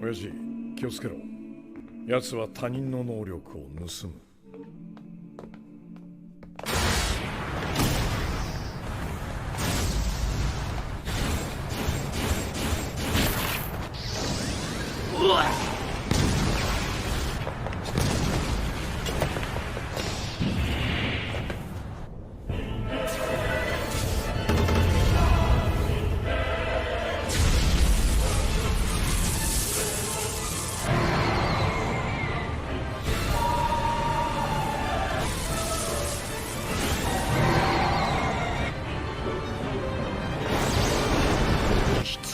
親父、気をつけろ。奴は他人の能力を盗む。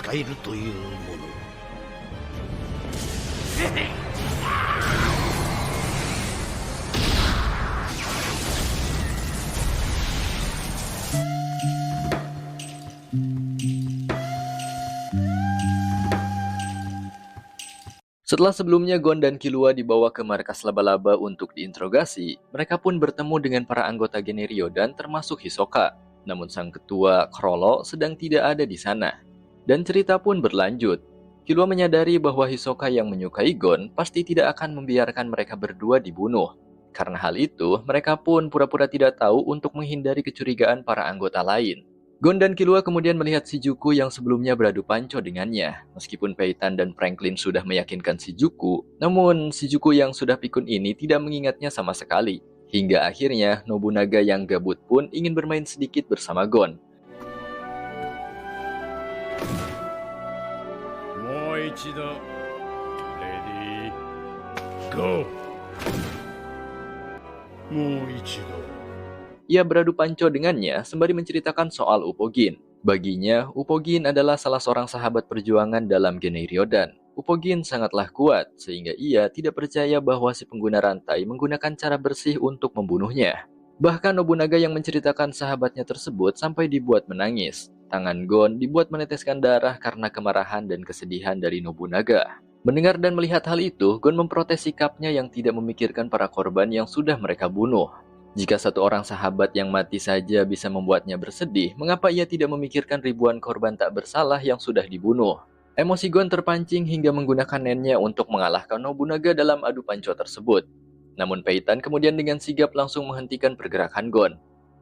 使えるというもの。Setelah sebelumnya Gon dan Killua dibawa ke markas laba-laba untuk diinterogasi, mereka pun bertemu dengan para anggota geng Ryodan termasuk Hisoka. Namun sang ketua Chrollo sedang tidak ada di sana. Dan cerita pun berlanjut. Killua menyadari bahwa Hisoka yang menyukai Gon pasti tidak akan membiarkan mereka berdua dibunuh. Karena hal itu, mereka pun pura-pura tidak tahu untuk menghindari kecurigaan para anggota lain. Gon dan Killua kemudian melihat Shijuku yang sebelumnya beradu panco dengannya. Meskipun Peitan dan Franklin sudah meyakinkan Shijuku, namun Shijuku yang sudah pikun ini tidak mengingatnya sama sekali. Hingga akhirnya Nobunaga yang gabut pun ingin bermain sedikit bersama Gon. Moichido. Ready. Go. Moichido. Ia beradu panco dengannya sembari menceritakan soal Upogin. Baginya, Upogin adalah salah seorang sahabat perjuangan dalam geng Ryodan. Upogin sangatlah kuat, sehingga ia tidak percaya bahwa si pengguna rantai menggunakan cara bersih untuk membunuhnya. Bahkan Nobunaga yang menceritakan sahabatnya tersebut sampai dibuat menangis. Tangan Gon dibuat meneteskan darah karena kemarahan dan kesedihan dari Nobunaga. Mendengar dan melihat hal itu, Gon memprotes sikapnya yang tidak memikirkan para korban yang sudah mereka bunuh. Jika satu orang sahabat yang mati saja bisa membuatnya bersedih, mengapa ia tidak memikirkan ribuan korban tak bersalah yang sudah dibunuh? Emosi Gon terpancing hingga menggunakan nennya untuk mengalahkan Nobunaga dalam adu panco tersebut. Namun Peitan kemudian dengan sigap langsung menghentikan pergerakan Gon.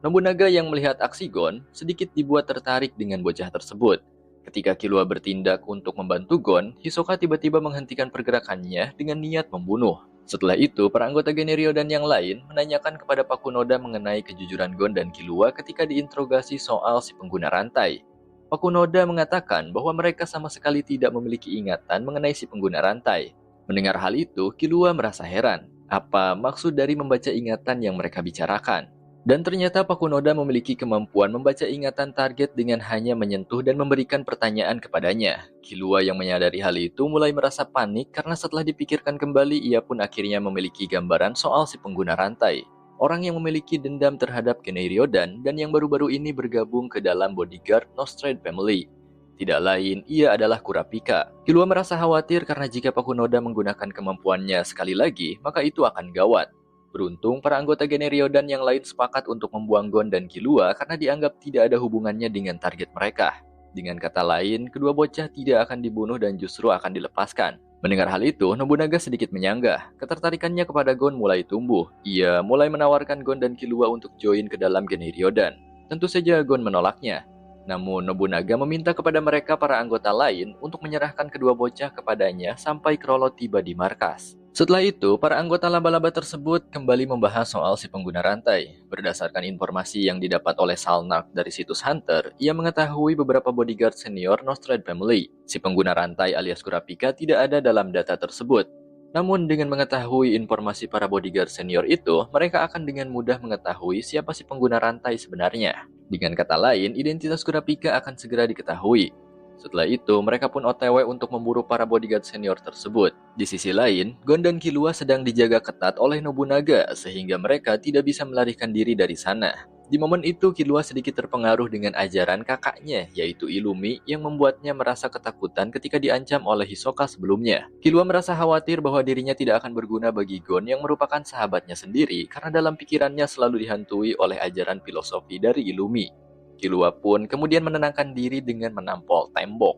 Nobunaga yang melihat aksi Gon sedikit dibuat tertarik dengan bocah tersebut. Ketika Killua bertindak untuk membantu Gon, Hisoka tiba-tiba menghentikan pergerakannya dengan niat membunuh. Setelah itu, para anggota geng Ryodan yang lain menanyakan kepada Pakunoda mengenai kejujuran Gon dan Killua ketika diinterogasi soal si pengguna rantai. Pakunoda mengatakan bahwa mereka sama sekali tidak memiliki ingatan mengenai si pengguna rantai. Mendengar hal itu, Killua merasa heran. Apa maksud dari membaca ingatan yang mereka bicarakan? Dan ternyata Pakunoda memiliki kemampuan membaca ingatan target dengan hanya menyentuh dan memberikan pertanyaan kepadanya. Killua yang menyadari hal itu mulai merasa panik karena setelah dipikirkan kembali ia pun akhirnya memiliki gambaran soal si pengguna rantai. Orang yang memiliki dendam terhadap geng Ryodan dan yang baru-baru ini bergabung ke dalam bodyguard Nostrad Family. Tidak lain, ia adalah Kurapika. Killua merasa khawatir karena jika Pakunoda menggunakan kemampuannya sekali lagi, maka itu akan gawat. Beruntung, para anggota geng Ryodan yang lain sepakat untuk membuang Gon dan Killua karena dianggap tidak ada hubungannya dengan target mereka. Dengan kata lain, kedua bocah tidak akan dibunuh dan justru akan dilepaskan. Mendengar hal itu, Nobunaga sedikit menyanggah. Ketertarikannya kepada Gon mulai tumbuh. Ia mulai menawarkan Gon dan Killua untuk join ke dalam geng Ryodan. Tentu saja Gon menolaknya. Namun Nobunaga meminta kepada mereka para anggota lain untuk menyerahkan kedua bocah kepadanya sampai Chrollo tiba di markas. Setelah itu, para anggota laba-laba tersebut kembali membahas soal si pengguna rantai. Berdasarkan informasi yang didapat oleh Salnark dari situs Hunter, ia mengetahui beberapa bodyguard senior Nostrad Family. Si pengguna rantai alias Kurapika tidak ada dalam data tersebut. Namun dengan mengetahui informasi para bodyguard senior itu, mereka akan dengan mudah mengetahui siapa si pengguna rantai sebenarnya. Dengan kata lain, identitas Kurapika akan segera diketahui. Setelah itu, mereka pun OTW untuk memburu para bodyguard senior tersebut. Di sisi lain, Gon dan Killua sedang dijaga ketat oleh Nobunaga sehingga mereka tidak bisa melarikan diri dari sana. Di momen itu, Killua sedikit terpengaruh dengan ajaran kakaknya, yaitu Illumi, yang membuatnya merasa ketakutan ketika diancam oleh Hisoka sebelumnya. Killua merasa khawatir bahwa dirinya tidak akan berguna bagi Gon yang merupakan sahabatnya sendiri karena dalam pikirannya selalu dihantui oleh ajaran filosofi dari Illumi. Killua pun kemudian menenangkan diri dengan menampol tembok.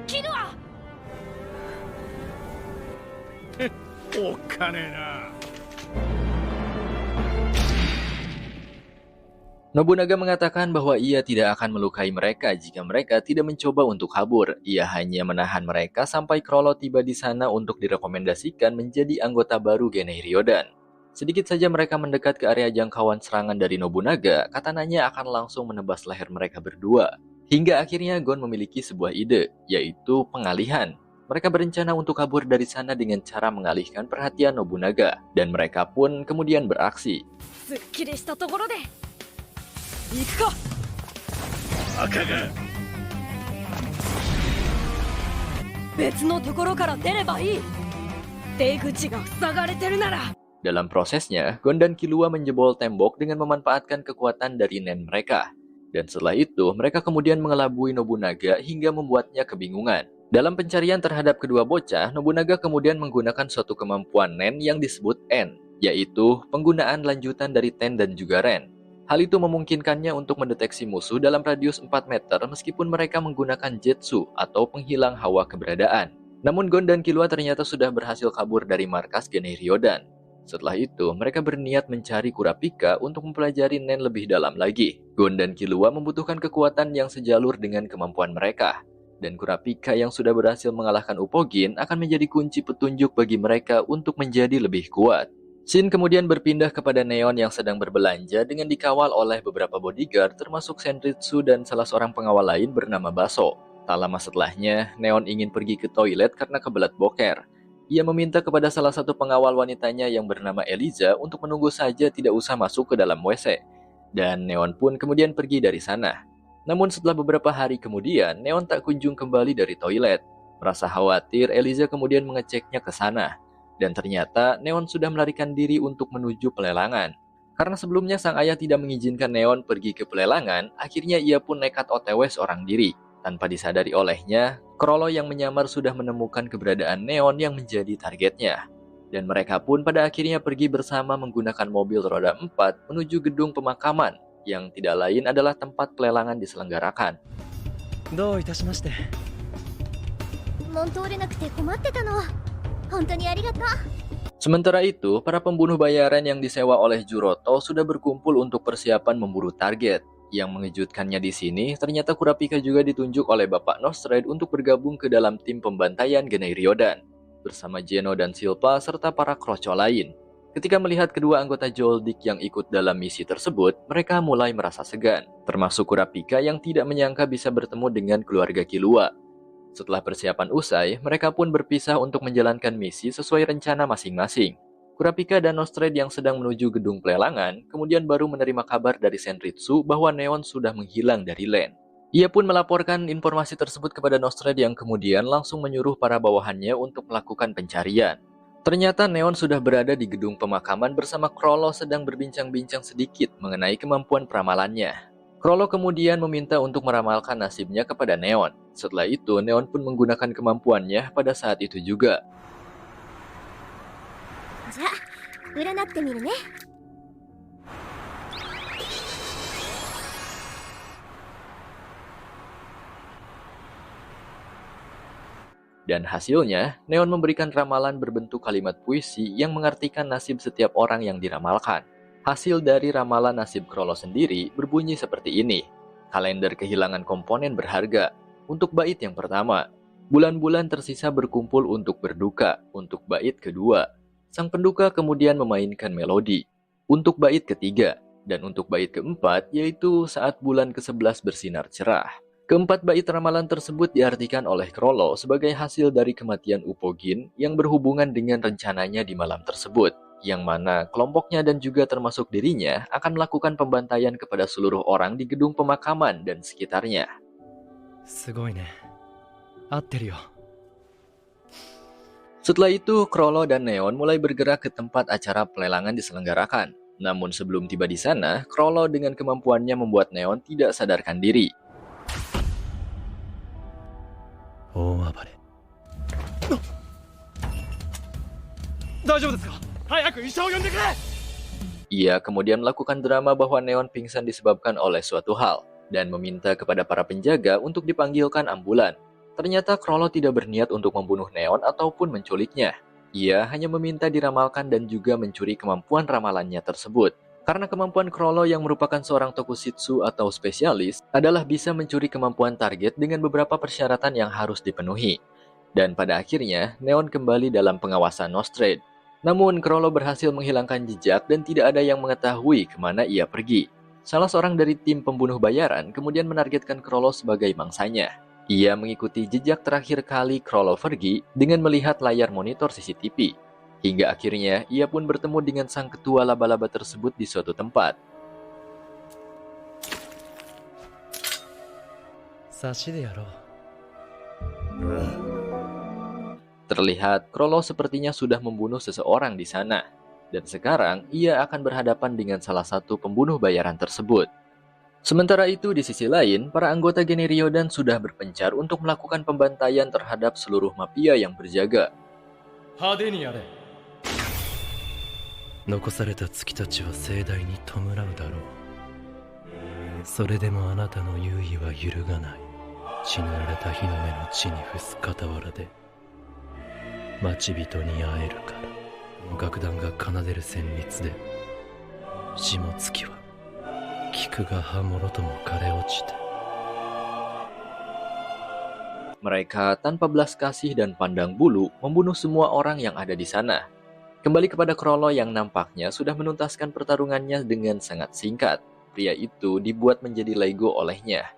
Killua! おっかねえな。 Nobunaga mengatakan bahwa ia tidak akan melukai mereka jika mereka tidak mencoba untuk kabur. Ia hanya menahan mereka sampai Chrollo tiba di sana untuk direkomendasikan menjadi anggota baru Genei Ryodan. Sedikit saja mereka mendekat ke area jangkauan serangan dari Nobunaga, katananya akan langsung menebas leher mereka berdua. Hingga akhirnya Gon memiliki sebuah ide, yaitu pengalihan. Mereka berencana untuk kabur dari sana dengan cara mengalihkan perhatian Nobunaga, dan mereka pun kemudian beraksi. すっきりしたところで行くか。赤が。別のところから出ればいい。出口が塞がれてるなら。 Dalam prosesnya, Gon dan Killua menjebol tembok dengan memanfaatkan kekuatan dari nen mereka. Dan setelah itu, mereka kemudian mengelabui Nobunaga hingga membuatnya kebingungan. Dalam pencarian terhadap kedua bocah, Nobunaga kemudian menggunakan suatu kemampuan nen yang disebut En, yaitu penggunaan lanjutan dari Ten dan juga Ren. Hal itu memungkinkannya untuk mendeteksi musuh dalam radius 4 meter meskipun mereka menggunakan Jetsu atau penghilang hawa keberadaan. Namun Gon dan Killua ternyata sudah berhasil kabur dari markas Genei Ryodan. Setelah itu, mereka berniat mencari Kurapika untuk mempelajari nen lebih dalam lagi. Gon dan Killua membutuhkan kekuatan yang sejalur dengan kemampuan mereka. Dan Kurapika yang sudah berhasil mengalahkan Upogin akan menjadi kunci petunjuk bagi mereka untuk menjadi lebih kuat. Shin kemudian berpindah kepada Neon yang sedang berbelanja dengan dikawal oleh beberapa bodyguard termasuk Senritsu dan salah seorang pengawal lain bernama Baso. Tak lama setelahnya, Neon ingin pergi ke toilet karena kebelat boker. Ia meminta kepada salah satu pengawal wanitanya yang bernama Eliza untuk menunggu saja tidak usah masuk ke dalam WC. Dan Neon pun kemudian pergi dari sana. Namun setelah beberapa hari kemudian, Neon tak kunjung kembali dari toilet. Merasa khawatir, Eliza kemudian mengeceknya ke sana. Dan ternyata Neon sudah melarikan diri untuk menuju pelelangan. Karena sebelumnya sang ayah tidak mengizinkan Neon pergi ke pelelangan, akhirnya ia pun nekat OTW seorang diri. Tanpa disadari olehnya, Chrollo yang menyamar sudah menemukan keberadaan Neon yang menjadi targetnya. Dan mereka pun pada akhirnya pergi bersama menggunakan mobil roda 4 menuju gedung pemakaman, yang tidak lain adalah tempat pelelangan diselenggarakan. どういたしまして。門通れなくて困ってたの。本当にありがとう。 Sementara itu, para pembunuh bayaran yang disewa oleh Juroto sudah berkumpul untuk persiapan memburu target. Yang mengejutkannya di sini, ternyata Kurapika juga ditunjuk oleh Bapak Nostred untuk bergabung ke dalam tim pembantaian Genei Ryodan, bersama Geno dan Silpa serta para kroco lain. Ketika melihat kedua anggota Joldik yang ikut dalam misi tersebut, mereka mulai merasa segan, termasuk Kurapika yang tidak menyangka bisa bertemu dengan keluarga Killua. Setelah persiapan usai, mereka pun berpisah untuk menjalankan misi sesuai rencana masing-masing. Kurapika dan Nostred yang sedang menuju gedung pelelangan, kemudian baru menerima kabar dari Senritsu bahwa Neon sudah menghilang dari Land. Ia pun melaporkan informasi tersebut kepada Nostred yang kemudian langsung menyuruh para bawahannya untuk melakukan pencarian. Ternyata Neon sudah berada di gedung pemakaman bersama Chrollo sedang berbincang-bincang sedikit mengenai kemampuan peramalannya. Chrollo kemudian meminta untuk meramalkan nasibnya kepada Neon. Setelah itu, Neon pun menggunakan kemampuannya pada saat itu juga. じゃあ占ってみるね。 Dan hasilnya, Neon memberikan ramalan berbentuk kalimat puisi yang mengartikan nasib setiap orang yang diramalkan. Hasil dari ramalan nasib Chrollo sendiri berbunyi seperti ini. Kalender kehilangan komponen berharga. Untuk bait yang pertama, bulan-bulan tersisa berkumpul untuk berduka. Untuk bait kedua, sang penduka kemudian memainkan melodi. Untuk bait ketiga, dan untuk bait keempat, yaitu saat bulan ke-11 bersinar cerah. Keempat bait ramalan tersebut diartikan oleh Chrollo sebagai hasil dari kematian Upogin yang berhubungan dengan rencananya di malam tersebut. Yang mana kelompoknya dan juga termasuk dirinya akan melakukan pembantaian kepada seluruh orang di gedung pemakaman dan sekitarnya. すごいね。合ってるよ。 Setelah itu, Chrollo dan Neon mulai bergerak ke tempat acara pelelangan diselenggarakan. Namun sebelum tiba di sana, Chrollo dengan kemampuannya membuat Neon tidak sadarkan diri. 大暴れ。大丈夫ですか。早く医者を呼んでくれ。 Ia kemudian melakukan drama bahwa Neon pingsan disebabkan oleh suatu hal dan meminta kepada para penjaga untuk dipanggilkan ambulan. Ternyata Chrollo tidak berniat untuk membunuh Neon ataupun menculiknya. Ia hanya meminta diramalkan dan juga mencuri kemampuan ramalannya tersebut. Karena kemampuan Chrollo yang merupakan seorang tokusitsu atau spesialis adalah bisa mencuri kemampuan target dengan beberapa persyaratan yang harus dipenuhi. Dan pada akhirnya, Neon kembali dalam pengawasan Nostrad. Namun, Chrollo berhasil menghilangkan jejak dan tidak ada yang mengetahui kemana ia pergi. Salah seorang dari tim pembunuh bayaran kemudian menargetkan Chrollo sebagai mangsanya. Ia mengikuti jejak terakhir kali Chrollo pergi dengan melihat layar monitor CCTV. Hingga akhirnya, ia pun bertemu dengan sang ketua laba-laba tersebut di suatu tempat. 差しでやろう。 Terlihat, Chrollo sepertinya sudah membunuh seseorang di sana. Dan sekarang, ia akan berhadapan dengan salah satu pembunuh bayaran tersebut. Sementara itu, di sisi lain, para anggota geng Ryodan sudah berpencar untuk melakukan pembantaian terhadap seluruh mafia yang berjaga. 派手にやれ。残された月たちは盛大に弔うだろう。それでもあなたの優位は揺るがない。血の荒れた日の目の地に伏す傍らで待ち人に会えるから。楽団が奏でる旋律で下月は菊が葉もろとも枯れ落ちて。 Mereka tanpa belas kasih dan pandang bulu membunuh semua orang yang ada di sana. Kembali kepada Chrollo yang nampaknya sudah menuntaskan pertarungannya dengan sangat singkat. Pria itu dibuat menjadi Lego olehnya.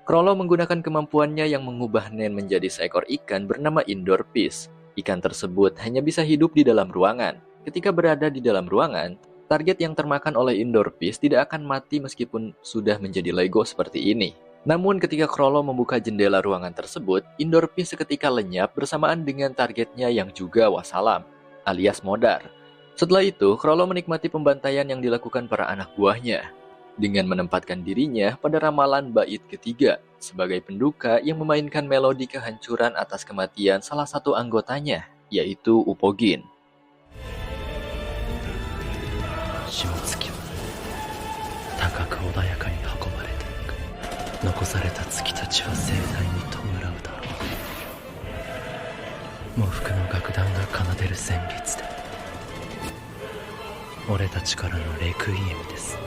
Chrollo menggunakan kemampuannya yang mengubah Nen menjadi seekor ikan bernama Indoor Fish. Ikan tersebut hanya bisa hidup di dalam ruangan. Ketika berada di dalam ruangan, target yang termakan oleh Indoor Fish tidak akan mati meskipun sudah menjadi Lego seperti ini. Namun ketika Chrollo membuka jendela ruangan tersebut, Indoor Fish seketika lenyap bersamaan dengan targetnya yang juga wassalam, alias modar. Setelah itu, Chrollo menikmati pembantaian yang dilakukan para anak buahnya, dengan menempatkan dirinya pada ramalan bait ketiga, sebagai penduka yang memainkan melodi kehancuran atas kematian salah satu anggotanya, yaitu Upogin. 下月は高く穏やかに運ばれていく。残された月たちは盛大に弔うだろう。喪服の楽団が奏でる旋律で俺たちからのレクイエムです。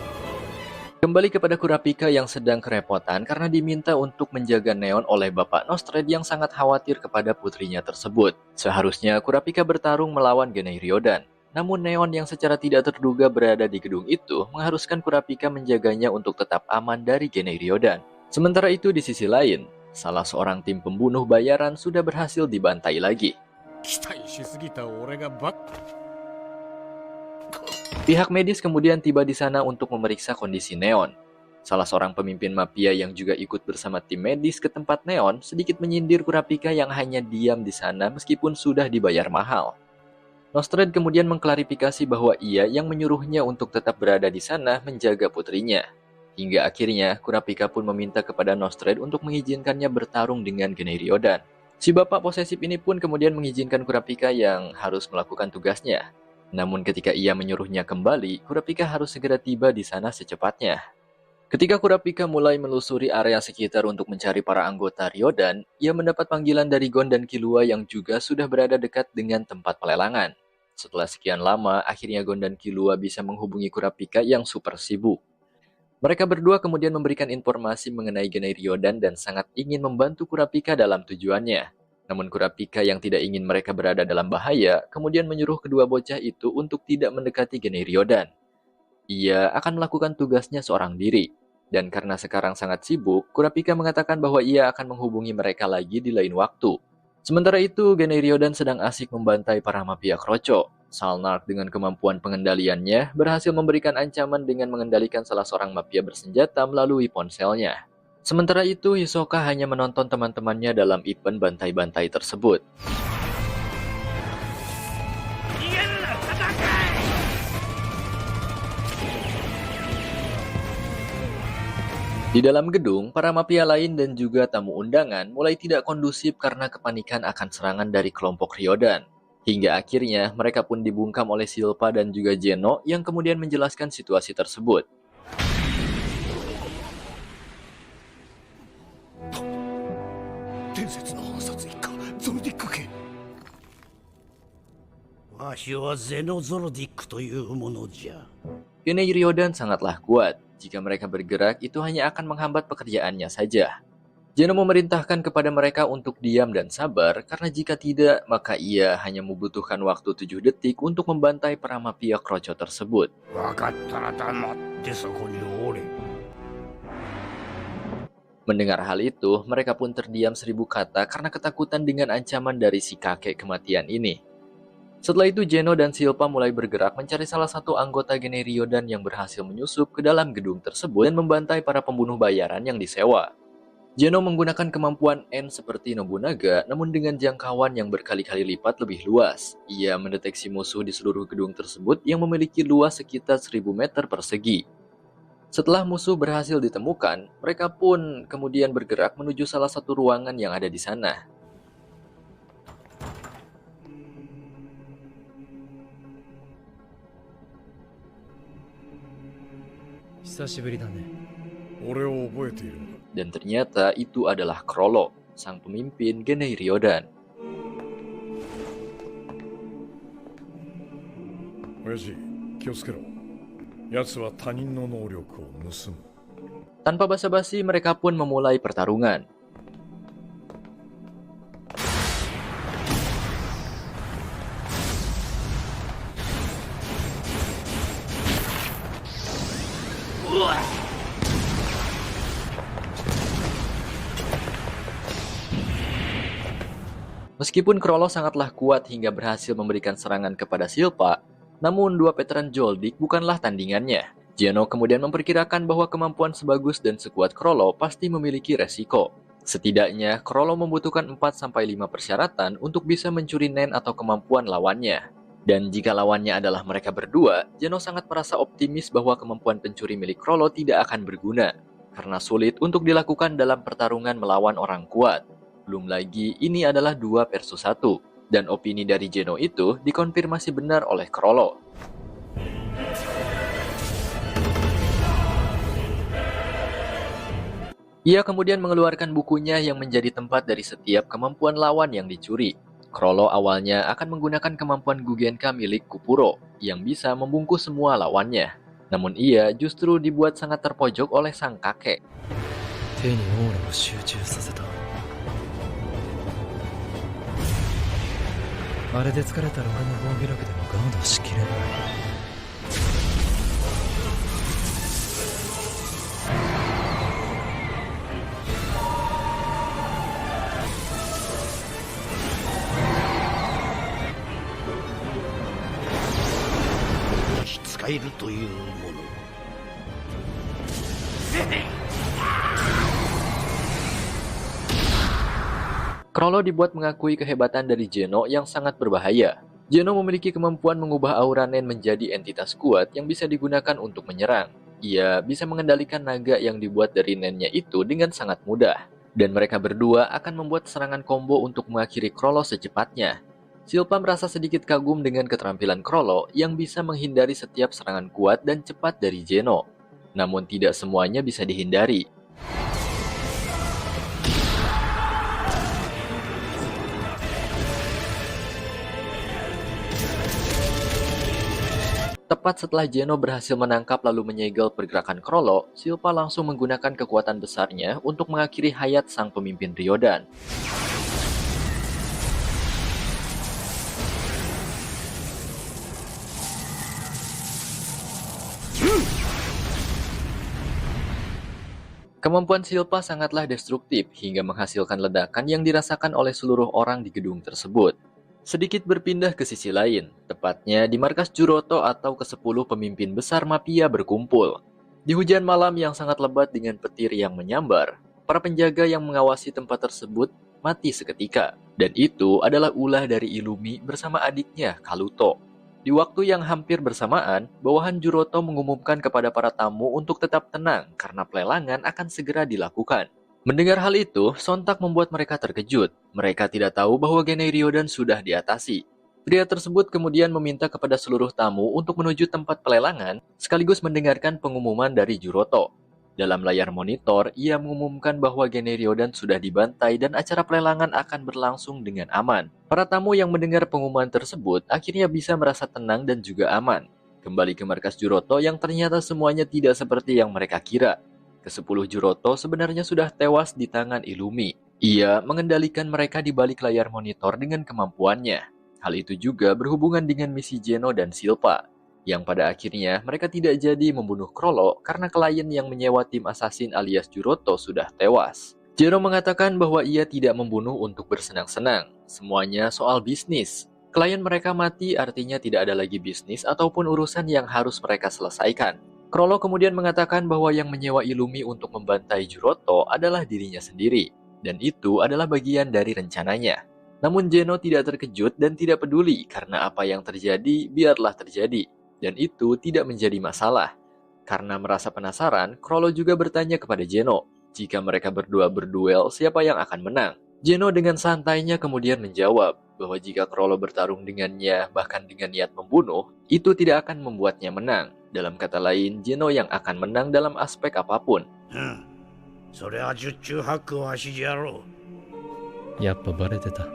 Kembali kepada Kurapika yang sedang kerepotan karena diminta untuk menjaga Neon oleh Bapak Nostrad yang sangat khawatir kepada putrinya tersebut. Seharusnya Kurapika bertarung melawan Genei Ryodan. Namun Neon yang secara tidak terduga berada di gedung itu mengharuskan Kurapika menjaganya untuk tetap aman dari Genei Ryodan. Sementara itu di sisi lain, salah seorang tim pembunuh bayaran sudah berhasil dibantai lagi. Pihak medis kemudian tiba di sana untuk memeriksa kondisi Neon. Salah seorang pemimpin mafia yang juga ikut bersama tim medis ke tempat Neon sedikit menyindir Kurapika yang hanya diam di sana meskipun sudah dibayar mahal. Nostrad kemudian mengklarifikasi bahwa ia yang menyuruhnya untuk tetap berada di sana menjaga putrinya. Hingga akhirnya Kurapika pun meminta kepada Nostrad untuk mengizinkannya bertarung dengan Genei Ryodan. Si bapak posesif ini pun kemudian mengizinkan Kurapika yang harus melakukan tugasnya. Namun ketika ia menyuruhnya kembali, Kurapika harus segera tiba di sana secepatnya. Ketika Kurapika mulai melusuri area sekitar untuk mencari para anggota Ryodan, ia mendapat panggilan dari Gon dan Killua yang juga sudah berada dekat dengan tempat pelelangan. Setelah sekian lama, akhirnya Gon dan Killua bisa menghubungi Kurapika yang super sibuk. Mereka berdua kemudian memberikan informasi mengenai Genei Ryodan dan sangat ingin membantu Kurapika dalam tujuannya. Namun Kurapika yang tidak ingin mereka berada dalam bahaya, kemudian menyuruh kedua bocah itu untuk tidak mendekati Genei Ryodan. Ia akan melakukan tugasnya seorang diri. Dan karena sekarang sangat sibuk, Kurapika mengatakan bahwa ia akan menghubungi mereka lagi di lain waktu. Sementara itu, Genei Ryodan sedang asik membantai para mafia kroco. Salnark dengan kemampuan pengendaliannya berhasil memberikan ancaman dengan mengendalikan salah seorang mafia bersenjata melalui ponselnya. Sementara itu, Hisoka hanya menonton teman-temannya dalam event bantai-bantai tersebut. Di dalam gedung, para mafia lain dan juga tamu undangan mulai tidak kondusif karena kepanikan akan serangan dari kelompok Ryodan. Hingga akhirnya mereka pun dibungkam oleh Silpa dan juga Geno yang kemudian menjelaskan situasi tersebut. わしはゼノゾロディックというものじゃ。 Genei Ryodan sangatlah kuat. Jika mereka bergerak, itu hanya akan menghambat pekerjaannya saja. Zeno memerintahkan kepada mereka untuk diam dan sabar, karena jika tidak, maka ia hanya membutuhkan waktu 7 detik untuk membantai para mafia kroco tersebut. わかったら黙ってそこにおれ。 Mendengar hal itu, mereka pun terdiam 1000 kata karena ketakutan dengan ancaman dari si kakek kematian ini. Setelah itu, Zeno dan Silpa mulai bergerak mencari salah satu anggota Genei Ryodan yang berhasil menyusup ke dalam gedung tersebut dan membantai para pembunuh bayaran yang disewa. Zeno menggunakan kemampuan N seperti Nobunaga, namun dengan jangkauan yang berkali-kali lipat lebih luas. Ia mendeteksi musuh di seluruh gedung tersebut yang memiliki luas sekitar 1000 meter persegi. Setelah musuh berhasil ditemukan, mereka pun kemudian bergerak menuju salah satu ruangan yang ada di sana. Dan ternyata itu adalah Chrollo, sang pemimpin Genei Ryodan. 親父、気をつけろ。奴は他人の能力を盗む。 Tanpa basa-basi, mereka pun memulai pertarungan. Meskipun Chrollo sangatlah kuat hingga berhasil memberikan serangan kepada Silpa, namun dua veteran Joldik bukanlah tandingannya. Zeno kemudian memperkirakan bahwa kemampuan sebagus dan sekuat Chrollo pasti memiliki resiko. Setidaknya, Chrollo membutuhkan 4-5 persyaratan untuk bisa mencuri Nen atau kemampuan lawannya. Dan jika lawannya adalah mereka berdua, Zeno sangat merasa optimis bahwa kemampuan pencuri milik Chrollo tidak akan berguna, karena sulit untuk dilakukan dalam pertarungan melawan orang kuat. Belum lagi, ini adalah 2 versus 1, dan opini dari Zeno itu dikonfirmasi benar oleh Chrollo. Ia kemudian mengeluarkan bukunya yang menjadi tempat dari setiap kemampuan lawan yang dicuri. Chrollo awalnya akan menggunakan kemampuan Gugenka milik Kupuro, yang bisa membungkus semua lawannya. Namun ia justru dibuat sangat terpojok oleh sang kakek. 手にオーラを集中させた。あれで疲れたら俺の防御力でもガードしきれない。使えるというもの。 Chrollo dibuat mengakui kehebatan dari Zeno yang sangat berbahaya. Zeno memiliki kemampuan mengubah aura Nen menjadi entitas kuat yang bisa digunakan untuk menyerang. Ia bisa mengendalikan naga yang dibuat dari Nennya itu dengan sangat mudah. Dan mereka berdua akan membuat serangan combo untuk mengakhiri Chrollo secepatnya. Silpa merasa sedikit kagum dengan keterampilan Chrollo yang bisa menghindari setiap serangan kuat dan cepat dari Zeno. Namun tidak semuanya bisa dihindari. Tepat setelah Zeno berhasil menangkap lalu menyegel pergerakan Chrollo, Silpa langsung menggunakan kekuatan besarnya untuk mengakhiri hayat sang pemimpin Ryodan. Kemampuan Silpa sangatlah destruktif hingga menghasilkan ledakan yang dirasakan oleh seluruh orang di gedung tersebut. Sedikit berpindah ke sisi lain, tepatnya di markas Juroto atau ke-10 pemimpin besar mafia berkumpul. Di hujan malam yang sangat lebat dengan petir yang menyambar, para penjaga yang mengawasi tempat tersebut mati seketika. Dan itu adalah ulah dari Illumi bersama adiknya, Kaluto. Di waktu yang hampir bersamaan, bawahan Juroto mengumumkan kepada para tamu untuk tetap tenang karena pelelangan akan segera dilakukan. Mendengar hal itu, sontak membuat mereka terkejut. Mereka tidak tahu bahwa Genei Ryodan sudah diatasi. Pria tersebut kemudian meminta kepada seluruh tamu untuk menuju tempat pelelangan, sekaligus mendengarkan pengumuman dari Juroto. 敵のオーラを集中させた。あれで疲れたら俺の防御力でもガードしきれない。 Pria tersebut kemudian meminta kepada seluruh tamu untuk menuju tempat pelelangan, sekaligus mendengarkan pengumuman dari Juroto. Dalam layar monitor, ia mengumumkan bahwa Genryodan sudah dibantai dan acara pelelangan akan berlangsung dengan aman. Para tamu yang mendengar pengumuman tersebut akhirnya bisa merasa tenang dan juga aman. Kembali ke markas Juroto yang ternyata semuanya tidak seperti yang mereka kira. Ke-10 Juroto sebenarnya sudah tewas di tangan Illumi. Ia mengendalikan mereka di balik layar monitor dengan kemampuannya. Hal itu juga berhubungan dengan misi Geno dan Silpa, yang pada akhirnya mereka tidak jadi membunuh Chrollo karena klien yang menyewa tim assassin alias Juroto sudah tewas. Geno mengatakan bahwa ia tidak membunuh untuk bersenang-senang. Semuanya soal bisnis. Klien mereka mati artinya tidak ada lagi bisnis ataupun urusan yang harus mereka selesaikan. Chrollo kemudian mengatakan bahwa yang menyewa Illumi untuk membantai Juroto adalah dirinya sendiri, dan itu adalah bagian dari rencananya. Namun Geno tidak terkejut dan tidak peduli karena apa yang terjadi biarlah terjadi. Dan itu tidak menjadi masalah. Karena merasa penasaran, Chrollo juga bertanya kepada Geno, jika mereka berdua berduel, siapa yang akan menang? Geno dengan santainya kemudian menjawab, bahwa jika Chrollo bertarung dengannya, bahkan dengan niat membunuh, itu tidak akan membuatnya menang. Dalam kata lain, Geno yang akan menang dalam aspek apapun. それは十中八九わしじゃろう。やっぱバレてた。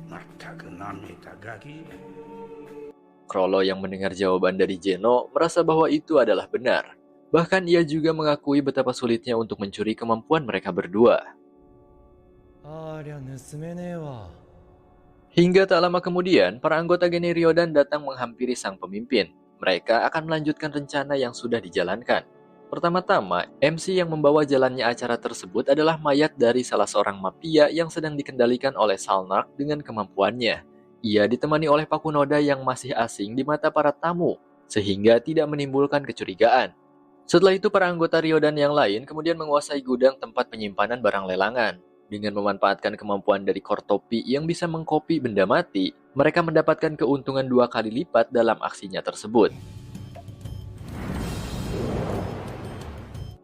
まったくなめたガキじゃ。 Chrollo yang mendengar jawaban dari Geno merasa bahwa itu adalah benar. Bahkan ia juga mengakui betapa sulitnya untuk mencuri kemampuan mereka berdua. Hingga tak lama kemudian, para anggota Genryodan datang menghampiri sang pemimpin. Mereka akan melanjutkan rencana yang sudah dijalankan. Pertama-tama, MC yang membawa jalannya acara tersebut adalah mayat dari salah seorang mafia yang sedang dikendalikan oleh Salnark dengan kemampuannya. Ia ditemani oleh Pakunoda yang masih asing di mata para tamu, sehingga tidak menimbulkan kecurigaan. Setelah itu para anggota Ryodan yang lain kemudian menguasai gudang tempat penyimpanan barang lelangan. Dengan memanfaatkan kemampuan dari Kortopi yang bisa mengkopi benda mati, mereka mendapatkan keuntungan 2 kali lipat dalam aksinya tersebut.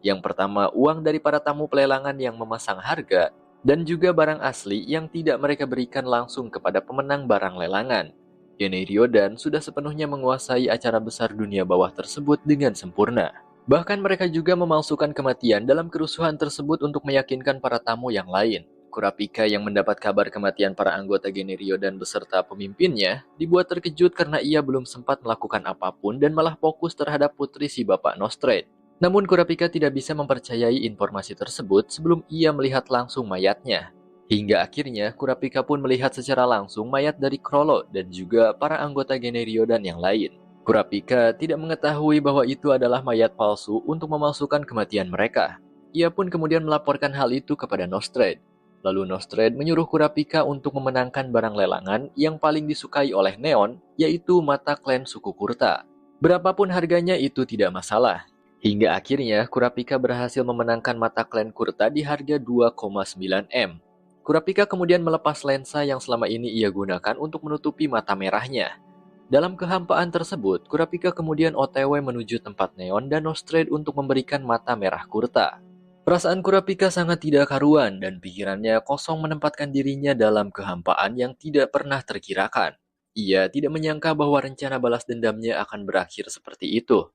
Yang pertama, uang dari para tamu pelelangan yang memasang harga, dan juga barang asli yang tidak mereka berikan langsung kepada pemenang barang lelangan. Genryodan sudah sepenuhnya menguasai acara besar dunia bawah tersebut dengan sempurna. Bahkan mereka juga memalsukan kematian dalam kerusuhan tersebut untuk meyakinkan para tamu yang lain. Kurapika yang mendapat kabar kematian para anggota Genryodan beserta pemimpinnya dibuat terkejut karena ia belum sempat melakukan apapun dan malah fokus terhadap putri si Bapak Nostrade. Namun Kurapika tidak bisa mempercayai informasi tersebut sebelum ia melihat langsung mayatnya. Hingga akhirnya Kurapika pun melihat secara langsung mayat dari Chrollo dan juga para anggota Genryodan yang lain. Kurapika tidak mengetahui bahwa itu adalah mayat palsu untuk memalsukan kematian mereka. Ia pun kemudian melaporkan hal itu kepada Nostrade. Lalu Nostrade menyuruh Kurapika untuk memenangkan barang lelangan yang paling disukai oleh Neon, yaitu mata klan suku Kurta. Berapapun harganya itu tidak masalah. Hingga akhirnya Kurapika berhasil memenangkan mata klan Kurta di harga 2,9 M. Kurapika kemudian melepas lensa yang selama ini ia gunakan untuk menutupi mata merahnya. Dalam kehampaan tersebut, Kurapika kemudian OTW menuju tempat Neon dan Nostrade untuk memberikan mata merah Kurta. Perasaan Kurapika sangat tidak karuan dan pikirannya kosong menempatkan dirinya dalam kehampaan yang tidak pernah terkirakan. Ia tidak menyangka bahwa rencana balas dendamnya akan berakhir seperti itu.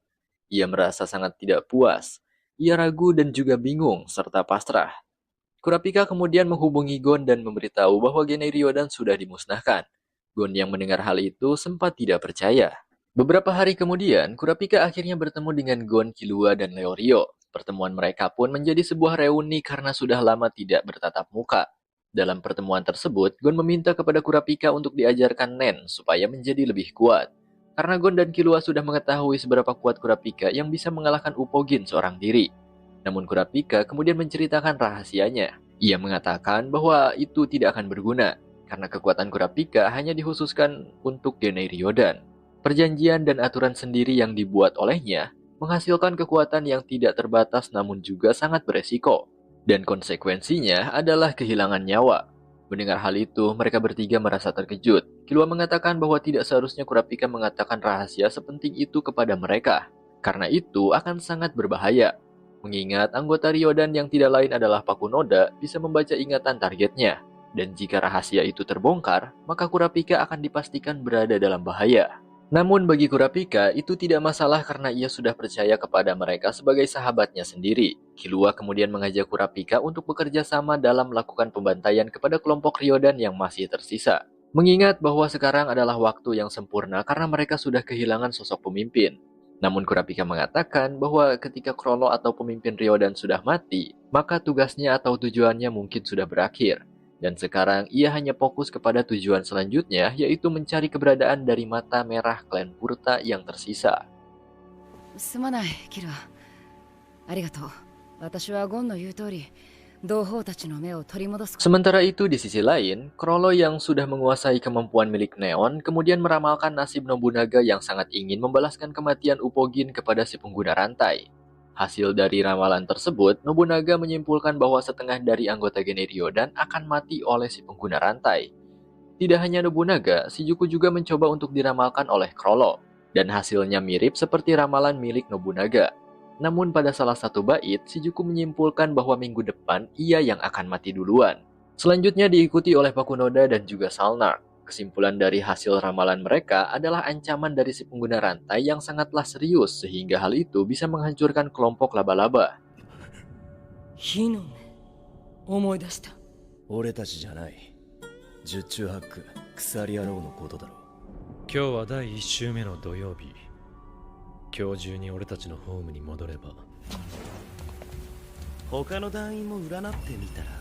Ia merasa sangat tidak puas. Ia ragu dan juga bingung serta pasrah. Kurapika kemudian menghubungi Gon dan memberitahu bahwa Genryodan sudah dimusnahkan. Gon yang mendengar hal itu sempat tidak percaya. Beberapa hari kemudian, Kurapika akhirnya bertemu dengan Gon, Killua, dan Leorio. Pertemuan mereka pun menjadi sebuah reuni karena sudah lama tidak bertatap muka. Dalam pertemuan tersebut, Gon meminta kepada Kurapika untuk diajarkan Nen supaya menjadi lebih kuat. Karena Gon dan Killua sudah mengetahui seberapa kuat Kurapika yang bisa mengalahkan Upogin seorang diri. Namun Kurapika kemudian menceritakan rahasianya. Ia mengatakan bahwa itu tidak akan berguna, karena kekuatan Kurapika hanya dikhususkan untuk Genryodan. Perjanjian dan aturan sendiri yang dibuat olehnya menghasilkan kekuatan yang tidak terbatas namun juga sangat beresiko. Dan konsekuensinya adalah kehilangan nyawa. Mendengar hal itu, mereka bertiga merasa terkejut. Killua mengatakan bahwa tidak seharusnya Kurapika mengatakan rahasia sepenting itu kepada mereka. Karena itu akan sangat berbahaya. Mengingat anggota Ryodan yang tidak lain adalah Pakunoda bisa membaca ingatan targetnya. Dan jika rahasia itu terbongkar, maka Kurapika akan dipastikan berada dalam bahaya. Namun bagi Kurapika, itu tidak masalah karena ia sudah percaya kepada mereka sebagai sahabatnya sendiri. Killua kemudian mengajak Kurapika untuk bekerja sama dalam melakukan pembantaian kepada kelompok Ryodan yang masih tersisa. Mengingat bahwa sekarang adalah waktu yang sempurna karena mereka sudah kehilangan sosok pemimpin. Namun Kurapika mengatakan bahwa ketika Chrollo atau pemimpin Ryodan sudah mati, maka tugasnya atau tujuannya mungkin sudah berakhir. Dan sekarang ia hanya fokus kepada tujuan selanjutnya, yaitu mencari keberadaan dari mata merah klan Purta yang tersisa. すまないキルア、ありがとう。私はゴンの言う通り同胞たちの目を取り戻す。 Sementara itu di sisi lain, Chrollo yang sudah menguasai kemampuan milik Neon kemudian meramalkan nasib Nobunaga yang sangat ingin membalaskan kematian Upogin kepada si pengguna rantai. Hasil dari ramalan tersebut, Nobunaga menyimpulkan bahwa setengah dari anggota Genei Ryodan akan mati oleh si pengguna rantai. Tidak hanya Nobunaga, Shijuku juga mencoba untuk diramalkan oleh Chrollo, dan hasilnya mirip seperti ramalan milik Nobunaga. Namun pada salah satu bait, Shijuku menyimpulkan bahwa minggu depan ia yang akan mati duluan. Selanjutnya diikuti oleh Pakunoda dan juga Salnar. Kesimpulan dari hasil ramalan mereka adalah ancaman dari si pengguna rantai yang sangatlah serius sehingga hal itu bisa menghancurkan kelompok laba-laba. 火の目、思い出した。俺たちじゃない。十中八九鎖野郎のことだろう。今日は第1週目の土曜日。今日中に俺たちのホームに戻れば。他の団員も占ってみたら。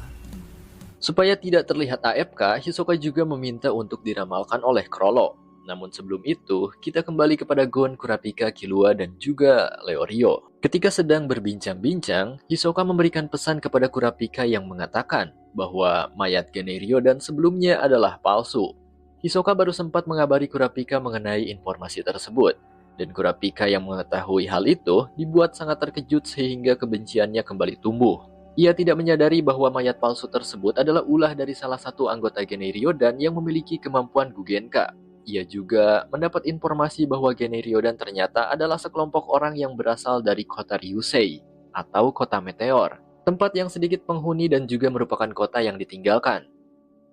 Supaya tidak terlihat AFK, Hisoka juga meminta untuk diramalkan oleh Chrollo. Namun sebelum itu, kita kembali kepada Gon, Kurapika, Killua, dan juga Leorio. Ketika sedang berbincang-bincang, Hisoka memberikan pesan kepada Kurapika yang mengatakan bahwa mayat Genei Ryodan sebelumnya adalah palsu. Hisoka baru sempat mengabari Kurapika mengenai informasi tersebut. Dan Kurapika yang mengetahui hal itu dibuat sangat terkejut sehingga kebenciannya kembali tumbuh. Ia tidak menyadari bahwa mayat palsu tersebut adalah ulah dari salah satu anggota Genei Ryodan yang memiliki kemampuan Gugenka. Ia juga mendapat informasi bahwa Genei Ryodan ternyata adalah sekelompok orang yang berasal dari kota Ryusei atau kota Meteor, tempat yang sedikit penghuni dan juga merupakan kota yang ditinggalkan.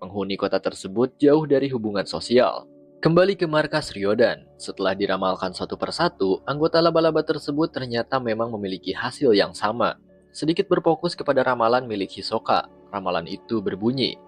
Penghuni kota tersebut jauh dari hubungan sosial. Kembali ke markas Ryodan, setelah diramalkan satu persatu, anggota laba-laba tersebut ternyata memang memiliki hasil yang sama. Sedikit berfokus kepada ramalan milik Hisoka. Ramalan itu berbunyi,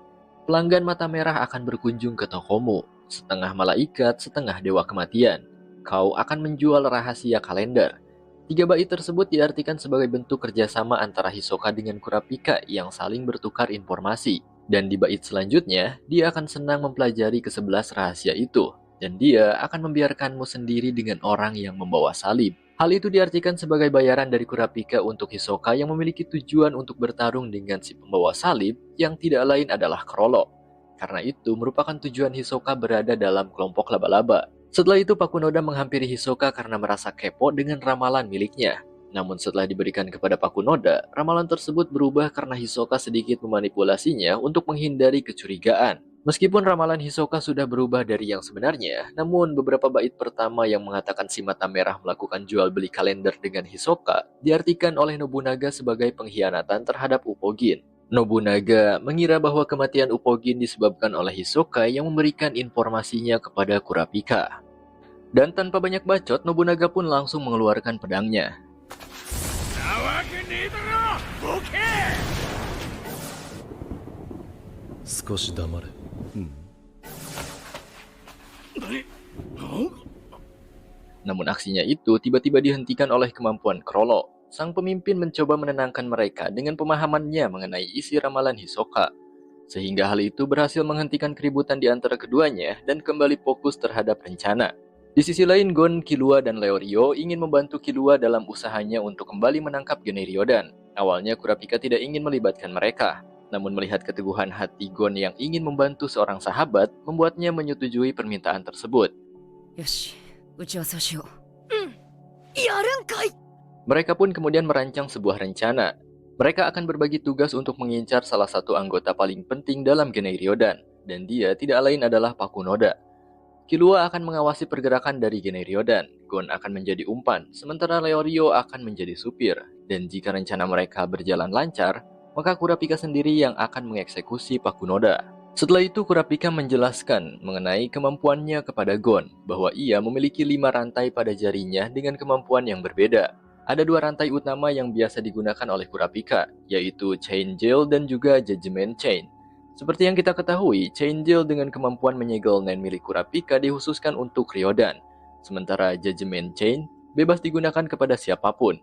pelanggan mata merah akan berkunjung ke tokomu, setengah malaikat, setengah dewa kematian. Kau akan menjual rahasia kalender. 3 bait tersebut diartikan sebagai bentuk kerjasama antara Hisoka dengan Kurapika yang saling bertukar informasi. Dan di bait selanjutnya, dia akan senang mempelajari ke-11 rahasia itu. Dan dia akan membiarkanmu sendiri dengan orang yang membawa salib. Hal itu diartikan sebagai bayaran dari Kurapika untuk Hisoka yang memiliki tujuan untuk bertarung dengan si pembawa salib yang tidak lain adalah Chrollo. Karena itu merupakan tujuan Hisoka berada dalam kelompok laba-laba. Setelah itu Pakunoda menghampiri Hisoka karena merasa kepo dengan ramalan miliknya. Namun setelah diberikan kepada Pakunoda, ramalan tersebut berubah karena Hisoka sedikit memanipulasinya untuk menghindari kecurigaan. Meskipun ramalan Hisoka sudah berubah dari yang sebenarnya, namun beberapa bait pertama yang mengatakan si mata merah melakukan jual beli kalender dengan Hisoka diartikan oleh Nobunaga sebagai pengkhianatan terhadap Upogin. Nobunaga mengira bahwa kematian Upogin disebabkan oleh Hisoka yang memberikan informasinya kepada Kurapika. Dan tanpa banyak bacot, Nobunaga pun langsung mengeluarkan pedangnya. なわけねえだろ、ボケ！ 少し黙れ。 Namun aksinya itu tiba-tiba dihentikan oleh kemampuan Chrollo. Sang pemimpin mencoba menenangkan mereka dengan pemahamannya mengenai isi ramalan Hisoka. Sehingga hal itu berhasil menghentikan keributan di antara keduanya dan kembali fokus terhadap rencana. Di sisi lain, Gon, Killua, dan Leorio ingin membantu Killua dalam usahanya untuk kembali menangkap Genei Ryodan. Awalnya Kurapika tidak ingin melibatkan mereka. Namun melihat keteguhan hati Gon yang ingin membantu seorang sahabat, membuatnya menyetujui permintaan tersebut. よし、打ち合わせをしよう。やるんかい。 Mereka pun kemudian merancang sebuah rencana. Mereka akan berbagi tugas untuk mengincar salah satu anggota paling penting dalam Genei Ryodan, dan dia tidak lain adalah Pakunoda. Killua akan mengawasi pergerakan dari Genei Ryodan, Gon akan menjadi umpan, sementara Leorio akan menjadi supir. Dan jika rencana mereka berjalan lancar, maka Kurapika sendiri yang akan mengeksekusi Pakunoda. Setelah itu Kurapika menjelaskan mengenai kemampuannya kepada Gon, bahwa ia memiliki 5 rantai pada jarinya dengan kemampuan yang berbeda. Ada 2 rantai utama yang biasa digunakan oleh Kurapika, yaitu Chain Jail dan juga Judgment Chain. Seperti yang kita ketahui, Chain Jail dengan kemampuan menyegel Nen milik Kurapika dikhususkan untuk Ryodan. Sementara Judgment Chain bebas digunakan kepada siapapun.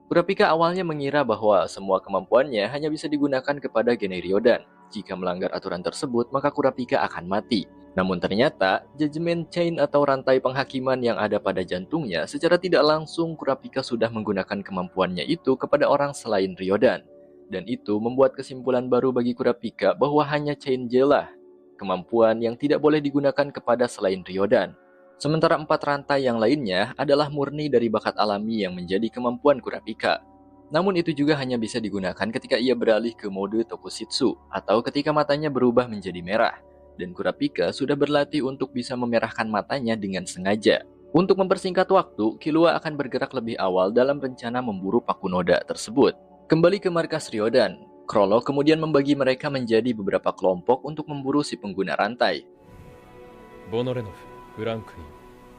Kurapika awalnya mengira bahwa semua kemampuannya hanya bisa digunakan kepada Genei Ryodan. Jika melanggar aturan tersebut, maka Kurapika akan mati. Namun ternyata, Judgment Chain atau rantai penghakiman yang ada pada jantungnya, secara tidak langsung Kurapika sudah menggunakan kemampuannya itu kepada orang selain Ryodan. Dan itu membuat kesimpulan baru bagi Kurapika bahwa hanya Chain Jail lah kemampuan yang tidak boleh digunakan kepada selain Ryodan. Sementara 4 rantai yang lainnya adalah murni dari bakat alami yang menjadi kemampuan Kurapika. Namun itu juga hanya bisa digunakan ketika ia beralih ke mode Tokusitsu atau ketika matanya berubah menjadi merah. Dan Kurapika sudah berlatih untuk bisa memerahkan matanya dengan sengaja. Untuk mempersingkat waktu, Killua akan bergerak lebih awal dalam rencana memburu Pakunoda tersebut. Kembali ke markas Ryodan, Chrollo kemudian membagi mereka menjadi beberapa kelompok untuk memburu si pengguna rantai. ボノレノフ、フランクリン、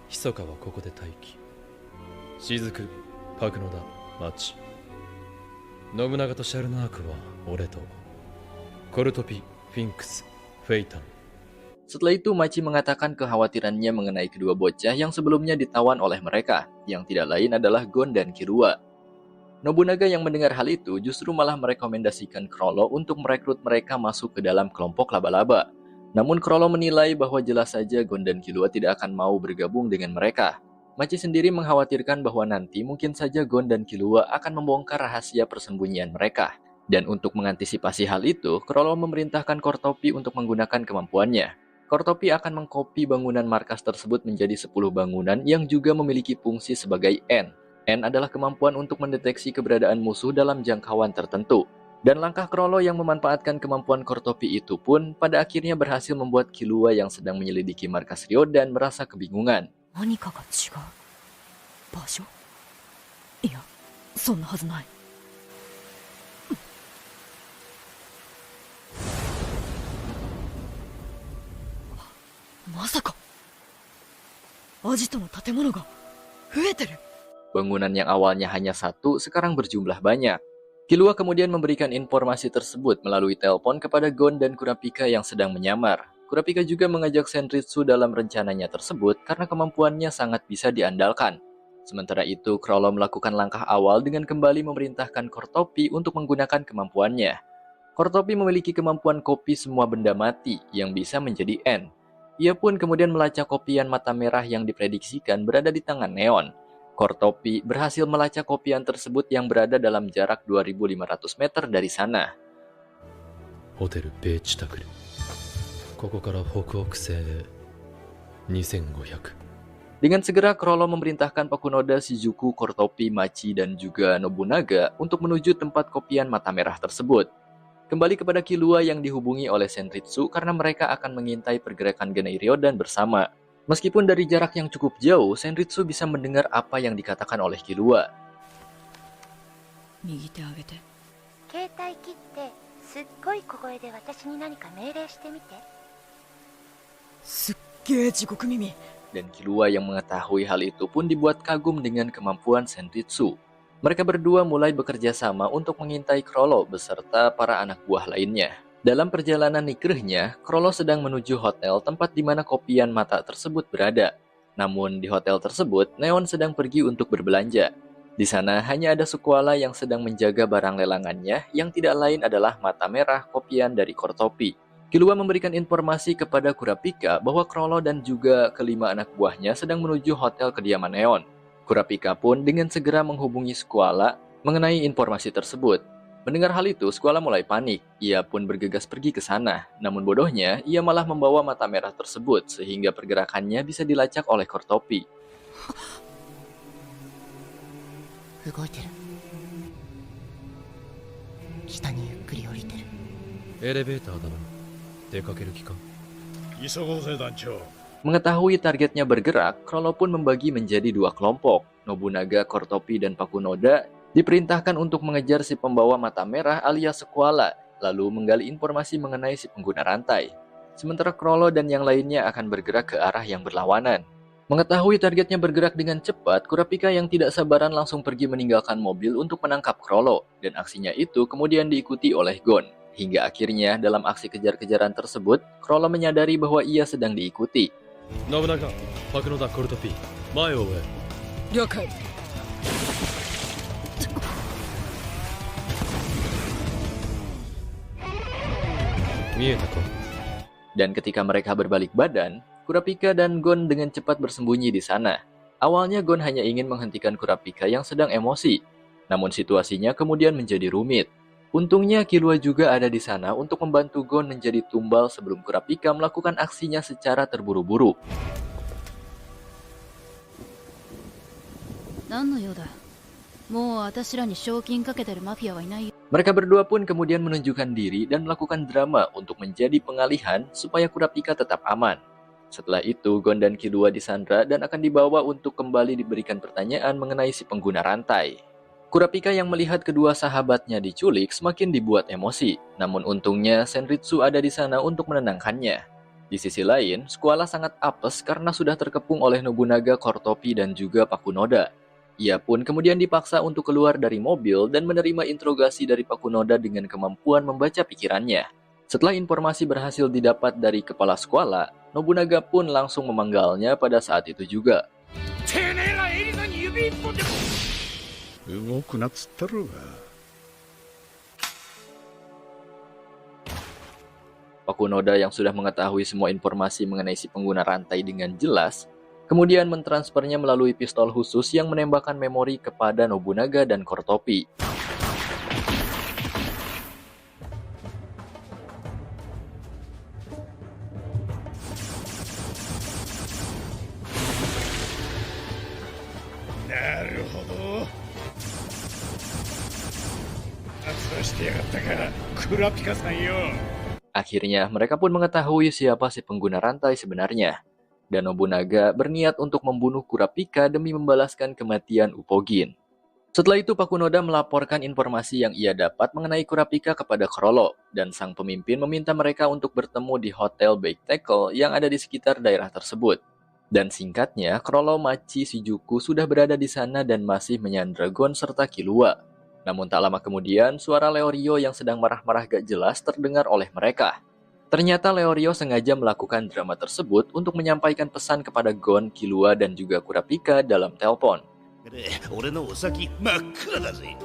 ヒソカはここで待機。雫、パクノダ、マチ。信長とシャルナークは俺と。コルトピ、フィンクス、フェイタン。 Setelah itu Machi mengatakan kekhawatirannya mengenai kedua bocah yang sebelumnya ditawan oleh mereka, yang tidak lain adalah Gon dan Killua. Nobunaga yang mendengar hal itu justru malah merekomendasikan Chrollo untuk merekrut mereka masuk ke dalam kelompok laba-laba. Namun Chrollo menilai bahwa jelas saja Gon dan Killua tidak akan mau bergabung dengan mereka. Machi sendiri mengkhawatirkan bahwa nanti mungkin saja Gon dan Killua akan membongkar rahasia persembunyian mereka. Dan untuk mengantisipasi hal itu, Chrollo memerintahkan Kortopi untuk menggunakan kemampuannya. Kortopi akan mengkopi bangunan markas tersebut menjadi 10 bangunan yang juga memiliki fungsi sebagai N. N adalah kemampuan untuk mendeteksi keberadaan musuh dalam jangkauan tertentu. Dan langkah Chrollo yang memanfaatkan kemampuan Kortopi itu pun pada akhirnya berhasil membuat Killua yang sedang menyelidiki markas Ryodan merasa kebingungan. 何かが違う場所いやそんなはずないまさかアジトの建物が増えてる Bangunan yang awalnya hanya 1 sekarang berjumlah banyak. Killua kemudian memberikan informasi tersebut melalui telepon kepada Gon dan Kurapika yang sedang menyamar. Kurapika juga mengajak Senritsu dalam rencananya tersebut karena kemampuannya sangat bisa diandalkan. Sementara itu, Chrollo melakukan langkah awal dengan kembali memerintahkan Kortopi untuk menggunakan kemampuannya. Kortopi memiliki kemampuan kopi semua benda mati yang bisa menjadi N. Ia pun kemudian melacak kopian mata merah yang diprediksikan berada di tangan Neon. Kortopi berhasil melacak kopian tersebut yang berada dalam jarak 2.500 meter dari sana. ホテルベイチタクル。ここから北北西へ2500。 Dengan segera Chrollo memerintahkan Pakunoda, Shizuku, Kortopi, Machi, dan juga Nobunaga untuk menuju tempat kopian mata merah tersebut. Kembali kepada Killua yang dihubungi oleh Senritsu karena mereka akan mengintai pergerakan Genei Ryodan bersama. Meskipun dari jarak yang cukup jauh, Senritsu bisa mendengar apa yang dikatakan oleh Killua. 右手上げて携帯切ってすっごい小声で私に何か命令してみてすっげえ地獄耳 Dan Killua yang mengetahui hal itu pun dibuat kagum dengan kemampuan Senritsu. Mereka berdua mulai bekerja sama untuk mengintai Chrollo beserta para anak buah lainnya. Dalam perjalanan nikrihnya, Chrollo sedang menuju hotel tempat di mana kopian mata tersebut berada. Namun di hotel tersebut, Neon sedang pergi untuk berbelanja. Di sana hanya ada Sukwala yang sedang menjaga barang lelangannya yang tidak lain adalah mata merah kopian dari Kortopi. Killua memberikan informasi kepada Kurapika bahwa Chrollo dan juga kelima anak buahnya sedang menuju hotel kediaman Neon. Kurapika pun dengan segera menghubungi Sukwala mengenai informasi tersebut. Mendengar hal itu, Sukwala mulai panik. Ia pun bergegas pergi ke sana. Namun bodohnya, ia malah membawa mata merah tersebut sehingga pergerakannya bisa dilacak oleh Kortopi. 動いてる下にゆっくり降りてるエレベーターだな。出かける気か。急ごうぜ団長。 Mengetahui targetnya bergerak, Chrollo pun membagi menjadi 2 kelompok. Nobunaga, Kortopi, dan Pakunoda diperintahkan untuk mengejar si pembawa mata merah alias Sukwala, lalu menggali informasi mengenai si pengguna rantai. sementara Chrollo dan yang lainnya akan bergerak ke arah yang berlawanan. Mengetahui targetnya bergerak dengan cepat, Kurapika yang tidak sabaran langsung pergi meninggalkan mobil untuk menangkap Chrollo, dan aksinya itu kemudian diikuti oleh Gon. Hingga akhirnya dalam aksi kejar-kejaran tersebut, Chrollo menyadari bahwa ia sedang diikuti. 信長、パクノダ・コルトピー、前を追え。了解。見えたか。 Dan ketika mereka berbalik badan, Kurapika dan Gon dengan cepat bersembunyi di sana. Awalnya Gon hanya ingin menghentikan Kurapika yang sedang emosi, namun situasinya kemudian menjadi rumit. Untungnya Killua juga ada di sana untuk membantu Gon menjadi tumbal sebelum Kurapika melakukan aksinya secara terburu-buru. 何の用だ。もう私らに賞金かけてるマフィアはいないよ。 Mereka berdua pun kemudian menunjukkan diri dan melakukan drama untuk menjadi pengalihan supaya Kurapika tetap aman. Setelah itu, Gon dan Killua disandra dan akan dibawa untuk kembali diberikan pertanyaan mengenai si pengguna rantai. Kurapika yang melihat kedua sahabatnya diculik semakin dibuat emosi, namun untungnya Senritsu ada di sana untuk menenangkannya. Di sisi lain, Squala sangat apes karena sudah terkepung oleh Nobunaga, Kortopi, dan juga Pakunoda. Ia pun kemudian dipaksa untuk keluar dari mobil dan menerima interogasi dari Pakunoda dengan kemampuan membaca pikirannya. Setelah informasi berhasil didapat dari kepala Squala, Nobunaga pun langsung memanggalnya pada saat itu juga. 動くなっつったろうが。 Pakunoda yang sudah mengetahui semua informasi mengenai si pengguna rantai dengan jelas, kemudian mentransfernya melalui pistol khusus yang menembakkan memori kepada Nobunaga dan Kortopi. Akhirnya mereka pun mengetahui siapa si pengguna rantai sebenarnya. Dan Nobunaga berniat untuk membunuh Kurapika demi membalaskan kematian Upogin. Setelah itu Pakunoda melaporkan informasi yang ia dapat mengenai Kurapika kepada Chrollo, dan sang pemimpin meminta mereka untuk bertemu di Hotel Baektackle yang ada di sekitar daerah tersebut. Dan singkatnya, Chrollo, Machi, Shijuku sudah berada di sana dan masih menyandra Gon serta Killua. Namun tak lama kemudian, suara Leorio yang sedang marah-marah gak jelas terdengar oleh mereka. Ternyata Leorio sengaja melakukan drama tersebut untuk menyampaikan pesan kepada Gon, Killua, dan juga Kurapika dalam telepon. 俺のお先真っ暗だぜ。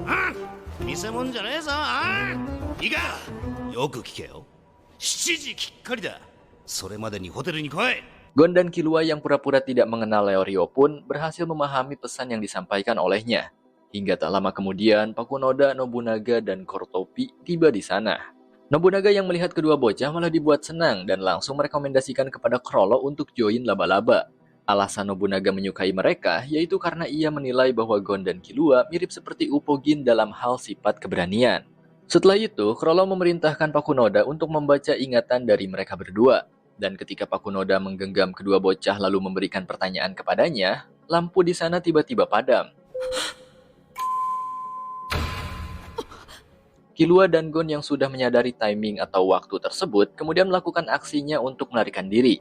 あん偽物じゃねえぞ。あんいいかよく聞けよ。7時きっかりだ。それまでにホテルに来い。 Gon dan Killua yang pura-pura tidak mengenal Leorio pun berhasil memahami pesan yang disampaikan olehnya. Hingga tak lama kemudian, Pakunoda, Nobunaga, dan Kortopi tiba di sana. Nobunaga yang melihat kedua bocah malah dibuat senang dan langsung merekomendasikan kepada Chrollo untuk join laba-laba. Alasan Nobunaga menyukai mereka yaitu karena ia menilai bahwa Gon dan Killua mirip seperti Upogin dalam hal sifat keberanian. Setelah itu, Chrollo memerintahkan Pakunoda untuk membaca ingatan dari mereka berdua. Dan ketika Pakunoda menggenggam kedua bocah lalu memberikan pertanyaan kepadanya, lampu di sana tiba-tiba padam. Killua dan Gon yang sudah menyadari timing atau waktu tersebut kemudian melakukan aksinya untuk melarikan diri.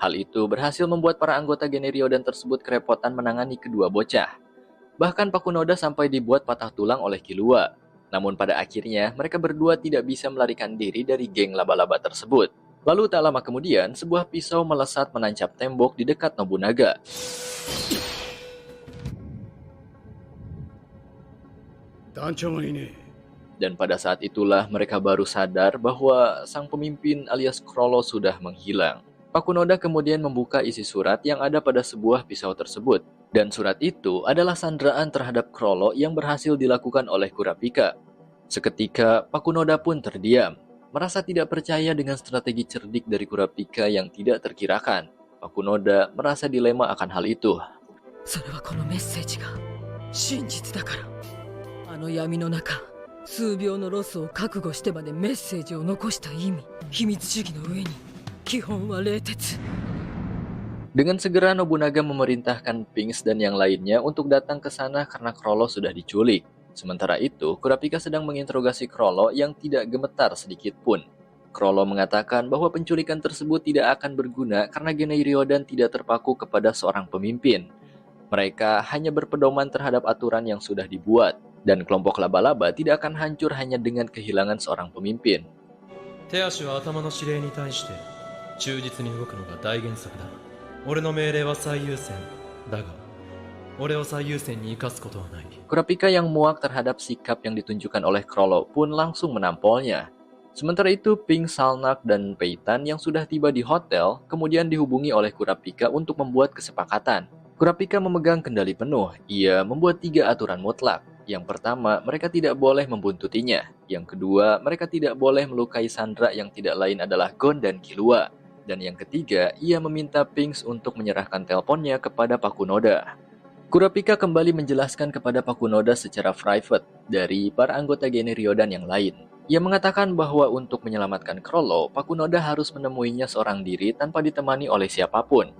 Hal itu berhasil membuat para anggota Generiodan tersebut kerepotan menangani kedua bocah. Bahkan Pakunoda sampai dibuat patah tulang oleh Killua. Namun pada akhirnya mereka berdua tidak bisa melarikan diri dari geng laba-laba tersebut. Lalu tak lama kemudian sebuah pisau melesat menancap tembok di dekat Nobunaga. Dan pada saat itulah mereka baru sadar bahwa sang pemimpin alias Chrollo sudah menghilang. Pakunoda kemudian membuka isi surat yang ada pada sebuah pisau tersebut. Dan surat itu adalah sandraan terhadap Chrollo yang berhasil dilakukan oleh Kurapika. Seketika, Pakunoda pun terdiam, merasa tidak percaya dengan strategi cerdik dari Kurapika yang tidak terkirakan. Pakunoda merasa dilema akan hal itu. それはこのメッセージが真実だから。あの闇の中、数秒のロスを覚悟してまでメッセージを残した意味、秘密主義の上に基本は冷徹。Dengan segera Nobunaga memerintahkan Pinks dan yang lainnya untuk datang ke sana karena Chrollo sudah diculik. Sementara itu, Kurapika sedang menginterogasi Chrollo yang tidak gemetar sedikit pun. Chrollo mengatakan bahwa penculikan tersebut tidak akan berguna karena Genei Ryodan tidak terpaku kepada seorang pemimpin. Mereka hanya berpedoman terhadap aturan yang sudah dibuat, dan kelompok laba-laba tidak akan hancur hanya dengan kehilangan seorang pemimpin. 手足は頭の指令に対して忠実に動くのが大原則だ。俺の命令は最優先だが、俺を最優先に生かすことはない。 Kurapika yang muak terhadap sikap yang ditunjukkan oleh Chrollo pun langsung menampolnya. Sementara itu, Pink, Salnak, dan Peitan yang sudah tiba di hotel kemudian dihubungi oleh Kurapika untuk membuat kesepakatan. Kurapika memegang kendali penuh. Ia membuat 3 aturan mutlak. Yang pertama, mereka tidak boleh membuntutinya. Yang kedua, mereka tidak boleh melukai Sandra yang tidak lain adalah Gon dan Killua. Dan yang ketiga, ia meminta Pinks untuk menyerahkan teleponnya kepada Pakunoda. Kurapika kembali menjelaskan kepada Pakunoda secara private dari para anggota Genei Ryodan yang lain. Ia mengatakan bahwa untuk menyelamatkan Chrollo, Pakunoda harus menemuinya seorang diri tanpa ditemani oleh siapapun.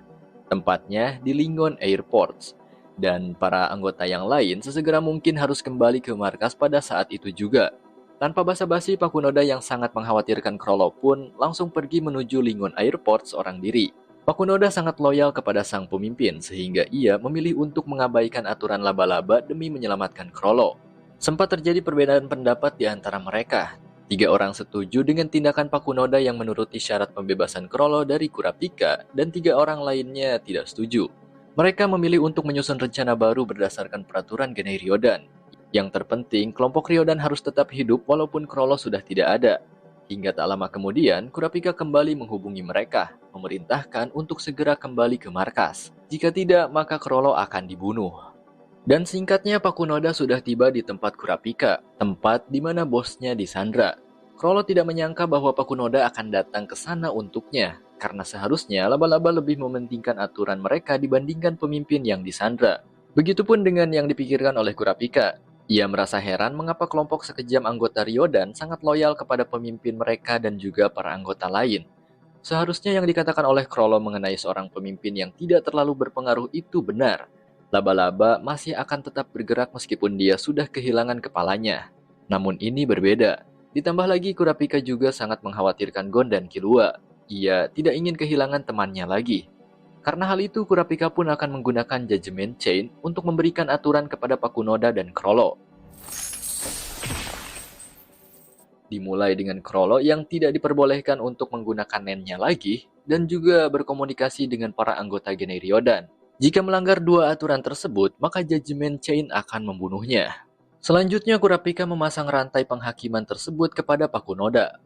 Tempatnya di Lingon Airports. Dan para anggota yang lain sesegera mungkin harus kembali ke markas pada saat itu juga. Tanpa basa-basi, Pakunoda yang sangat mengkhawatirkan Chrollo pun langsung pergi menuju Lingon Airport seorang diri. Pakunoda sangat loyal kepada sang pemimpin sehingga ia memilih untuk mengabaikan aturan laba-laba demi menyelamatkan Chrollo. Sempat terjadi perbedaan pendapat di antara mereka. 3 orang setuju dengan tindakan Pakunoda yang menuruti syarat pembebasan Chrollo dari Kurapika dan 3 orang lainnya tidak setuju. Mereka memilih untuk menyusun rencana baru berdasarkan peraturan Genei Ryodan. Yang terpenting, kelompok Ryodan harus tetap hidup walaupun Chrollo sudah tidak ada. Hingga tak lama kemudian, Kurapika kembali menghubungi mereka, memerintahkan untuk segera kembali ke markas. Jika tidak, maka Chrollo akan dibunuh. Dan singkatnya, Pakunoda sudah tiba di tempat Kurapika, tempat di mana bosnya disandra. Chrollo tidak menyangka bahwa Pakunoda akan datang ke sana untuknya, karena seharusnya laba-laba lebih mementingkan aturan mereka dibandingkan pemimpin yang disandra. Begitupun dengan yang dipikirkan oleh Kurapika. Ia merasa heran mengapa kelompok sekejam anggota Ryodan sangat loyal kepada pemimpin mereka dan juga para anggota lain. Seharusnya yang dikatakan oleh Chrollo mengenai seorang pemimpin yang tidak terlalu berpengaruh itu benar. Laba-laba masih akan tetap bergerak meskipun dia sudah kehilangan kepalanya. Namun ini berbeda. Ditambah lagi Kurapika juga sangat mengkhawatirkan Gon dan Killua. Ia tidak ingin kehilangan temannya lagi. Karena hal itu, Kurapika pun akan menggunakan Judgment Chain untuk memberikan aturan kepada Pakunoda dan Chrollo. Dimulai dengan Chrollo yang tidak diperbolehkan untuk menggunakan nennya lagi, dan juga berkomunikasi dengan para anggota Genei Ryodan. Jika melanggar 2 aturan tersebut, maka Judgment Chain akan membunuhnya. Selanjutnya, Kurapika memasang rantai penghakiman tersebut kepada Pakunoda.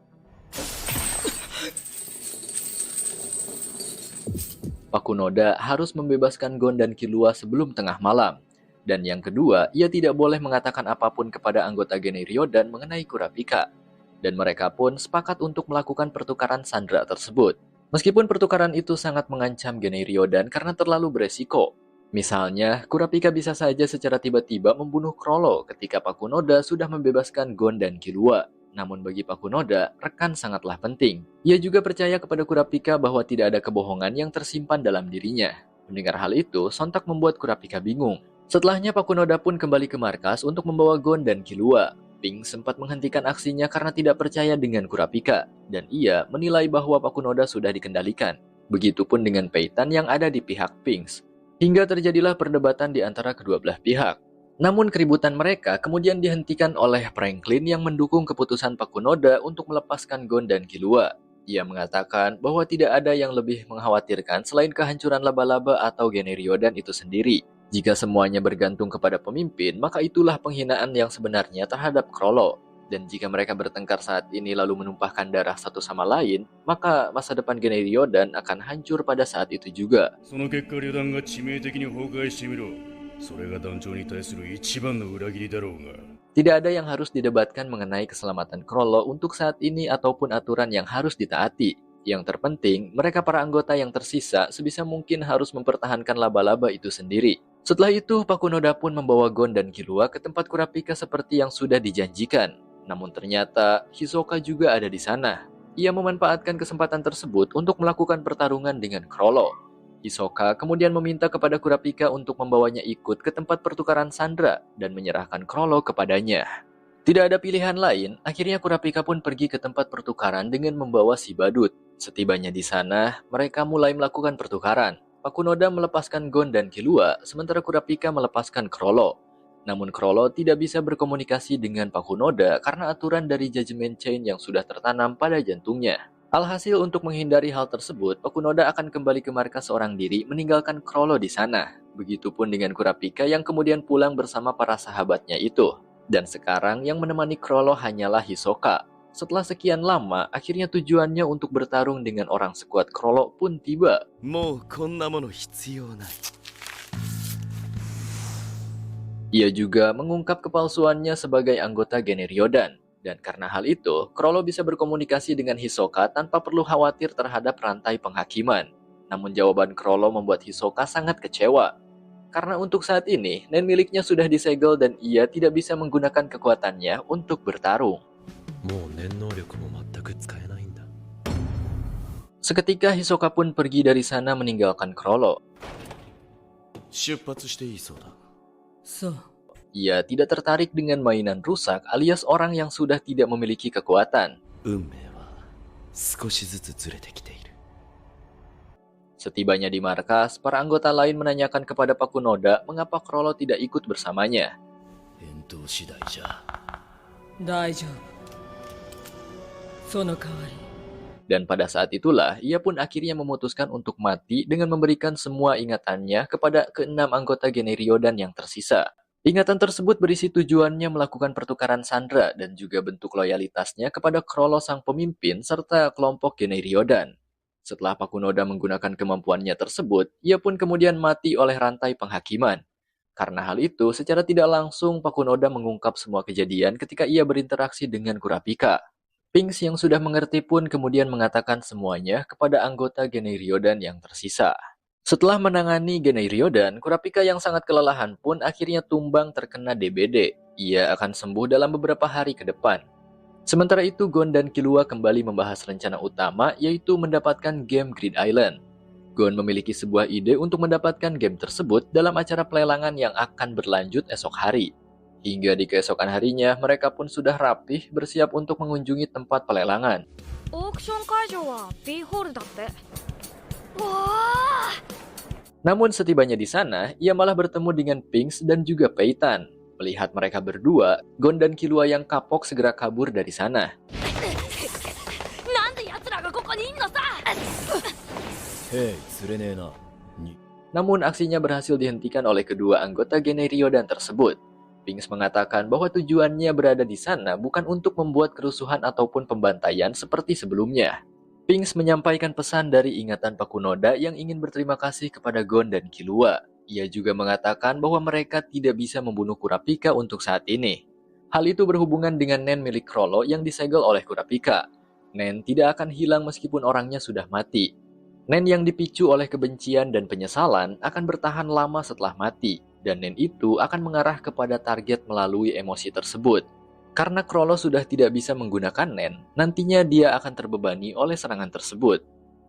Pakunoda harus membebaskan Gon dan Killua sebelum tengah malam. Dan yang kedua, ia tidak boleh mengatakan apapun kepada anggota Genei Ryodan mengenai Kurapika. Dan mereka pun sepakat untuk melakukan pertukaran sandera tersebut. Meskipun pertukaran itu sangat mengancam Genei Ryodan karena terlalu beresiko. Misalnya, Kurapika bisa saja secara tiba-tiba membunuh Chrollo ketika Pakunoda sudah membebaskan Gon dan Killua. Namun bagi Pakunoda, rekan sangatlah penting. Ia juga percaya kepada Kurapika bahwa tidak ada kebohongan yang tersimpan dalam dirinya. Mendengar hal itu, sontak membuat Kurapika bingung. Setelahnya Pakunoda pun kembali ke markas untuk membawa Gon dan Killua. Pink sempat menghentikan aksinya karena tidak percaya dengan Kurapika. Dan ia menilai bahwa Pakunoda sudah dikendalikan. Begitupun dengan Peitan yang ada di pihak Pinks. Hingga terjadilah perdebatan di antara kedua belah pihak. Namun keributan mereka kemudian dihentikan oleh Franklin yang mendukung keputusan Pakunoda untuk melepaskan Gon dan Killua. Ia mengatakan bahwa tidak ada yang lebih mengkhawatirkan selain kehancuran laba-laba atau Genei Ryodan itu sendiri. Jika semuanya bergantung kepada pemimpin, maka itulah penghinaan yang sebenarnya terhadap Chrollo. Dan jika mereka bertengkar saat ini lalu menumpahkan darah satu sama lain, maka masa depan Genei Ryodan akan hancur pada saat itu juga. それが団長に対する一番の裏切りだろうが。 Tidak ada yang harus didebatkan mengenai keselamatan Chrollo untuk saat ini ataupun aturan yang harus ditaati. Yang terpenting, mereka para anggota yang tersisa sebisa mungkin harus mempertahankan laba-laba itu sendiri. Setelah itu, Pakunoda pun membawa Gon dan Killua ke tempat Kurapika seperti yang sudah dijanjikan. Namun ternyata, Hisoka juga ada di sana. Ia memanfaatkan kesempatan tersebut untuk melakukan pertarungan dengan Chrollo. Hisoka kemudian meminta kepada Kurapika untuk membawanya ikut ke tempat pertukaran sandera dan menyerahkan Chrollo kepadanya. Tidak ada pilihan lain, akhirnya Kurapika pun pergi ke tempat pertukaran dengan membawa si badut. Setibanya di sana, mereka mulai melakukan pertukaran. Pakunoda melepaskan Gon dan Killua, sementara Kurapika melepaskan Chrollo. Namun Chrollo tidak bisa berkomunikasi dengan Pakunoda karena aturan dari Judgment Chain yang sudah tertanam pada jantungnya. Alhasil untuk menghindari hal tersebut, Pakunoda akan kembali ke markas seorang diri meninggalkan Chrollo di sana. Begitupun dengan Kurapika yang kemudian pulang bersama para sahabatnya itu. Dan sekarang yang menemani Chrollo hanyalah Hisoka. Setelah sekian lama, akhirnya tujuannya untuk bertarung dengan orang sekuat Chrollo pun tiba. Ia juga mengungkap kepalsuannya sebagai anggota Genryodan. Dan karena hal itu, Chrollo bisa berkomunikasi dengan Hisoka tanpa perlu khawatir terhadap rantai penghakiman. Namun jawaban Chrollo membuat Hisoka sangat kecewa. Karena untuk saat ini, nen miliknya sudah disegel dan ia tidak bisa menggunakan kekuatannya untuk bertarung. Seketika Hisoka pun pergi dari sana meninggalkan Chrollo.そう。 Ia tidak tertarik dengan mainan rusak alias orang yang sudah tidak memiliki kekuatan. Setibanya di markas, para anggota lain menanyakan kepada Pakunoda mengapa Chrollo tidak ikut bersamanya. 大丈夫。その代わり。 Dan pada saat itulah, ia pun akhirnya memutuskan untuk mati dengan memberikan semua ingatannya kepada keenam anggota Genryodan yang tersisa. Ingatan tersebut berisi tujuannya melakukan pertukaran sandera dan juga bentuk loyalitasnya kepada Chrollo sang pemimpin serta kelompok Genryodan. Setelah Pakunoda menggunakan kemampuannya tersebut, ia pun kemudian mati oleh rantai penghakiman. Karena hal itu, secara tidak langsung Pakunoda mengungkap semua kejadian ketika ia berinteraksi dengan Kurapika. Pinks yang sudah mengerti pun kemudian mengatakan semuanya kepada anggota Genryodan yang tersisa. Setelah menangani Genryodan, Kurapika yang sangat kelelahan pun akhirnya tumbang terkena DBD. Ia akan sembuh dalam beberapa hari ke depan. Sementara itu, Gon dan Killua kembali membahas rencana utama, yaitu mendapatkan game Grid Island. Gon memiliki sebuah ide untuk mendapatkan game tersebut dalam acara pelelangan yang akan berlanjut esok hari. Hingga di keesokan harinya, mereka pun sudah rapih bersiap untuk mengunjungi tempat pelelangan. Namun setibanya di sana, ia malah bertemu dengan Pinks dan juga Peitan. Melihat mereka berdua, Gon dan Killua yang kapok segera kabur dari sana. Namun aksinya berhasil dihentikan oleh kedua anggota Genryodan tersebut. Pinks mengatakan bahwa tujuannya berada di sana bukan untuk membuat kerusuhan ataupun pembantaian seperti sebelumnya. Pinks menyampaikan pesan dari ingatan Pakunoda yang ingin berterima kasih kepada Gon dan Killua. Ia juga mengatakan bahwa mereka tidak bisa membunuh Kurapika untuk saat ini. Hal itu berhubungan dengan nen milik Chrollo yang disegel oleh Kurapika. Nen tidak akan hilang meskipun orangnya sudah mati. Nen yang dipicu oleh kebencian dan penyesalan akan bertahan lama setelah mati. Dan nen itu akan mengarah kepada target melalui emosi tersebut. Karena Chrollo sudah tidak bisa menggunakan nen, nantinya dia akan terbebani oleh serangan tersebut.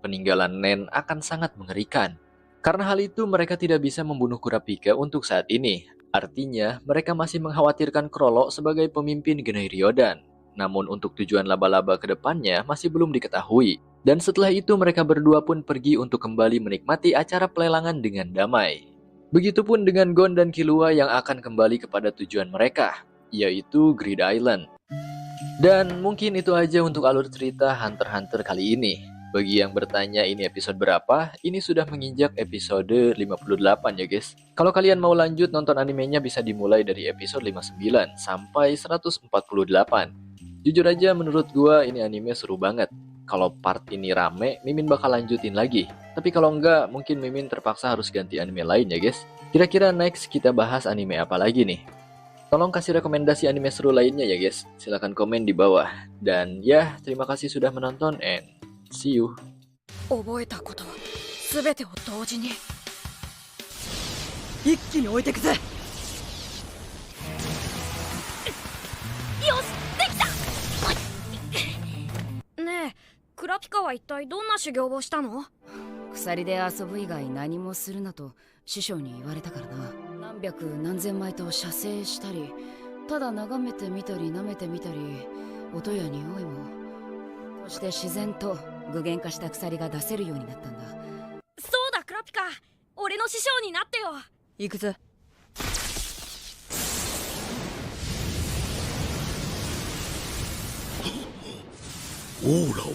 Peninggalan nen akan sangat mengerikan. Karena hal itu mereka tidak bisa membunuh Kurapika untuk saat ini. Artinya mereka masih mengkhawatirkan Chrollo sebagai pemimpin Genryodan. Namun untuk tujuan laba-laba ke depannya masih belum diketahui. Dan setelah itu mereka berdua pun pergi untuk kembali menikmati acara pelelangan dengan damai. Begitupun dengan Gon dan Killua yang akan kembali kepada tujuan mereka, yaitu Grid Island. Dan mungkin itu aja untuk alur cerita Hunter x Hunter kali ini. Bagi yang bertanya ini episode berapa, ini sudah menginjak episode 58 ya guys. Kalau kalian mau lanjut nonton animenya bisa dimulai dari episode 59 sampai 148. Jujur aja menurut gua ini anime seru banget. Kalau part ini rame, Mimin bakal lanjutin lagi. Tapi kalau enggak, mungkin Mimin terpaksa harus ganti anime lain ya guys. Kira-kira next kita bahas anime apa lagi nih? Tolong kasih rekomendasi anime seru lainnya ya guys. Silahkan komen di bawah. Dan ya, terima kasih sudah menonton and see you. 覚えたことすべてを同時に一気に置いてくぜ。よし、できた。ねえ、クラピカは一体どんな修行をしたの？鎖で遊ぶ以外何もするなと師匠に言われたからな。何百何千枚と射精したり、ただ眺めてみたり舐めてみたり、音や匂いも、そして自然と具現化した鎖が出せるようになったんだ。そうだクラピカ、俺の師匠になってよ。行くぜ。オーラを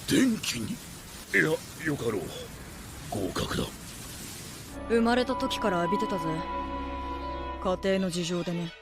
電気に。いや、よかろう。合格だ。生まれた時から浴びてたぜ。家庭の事情でね。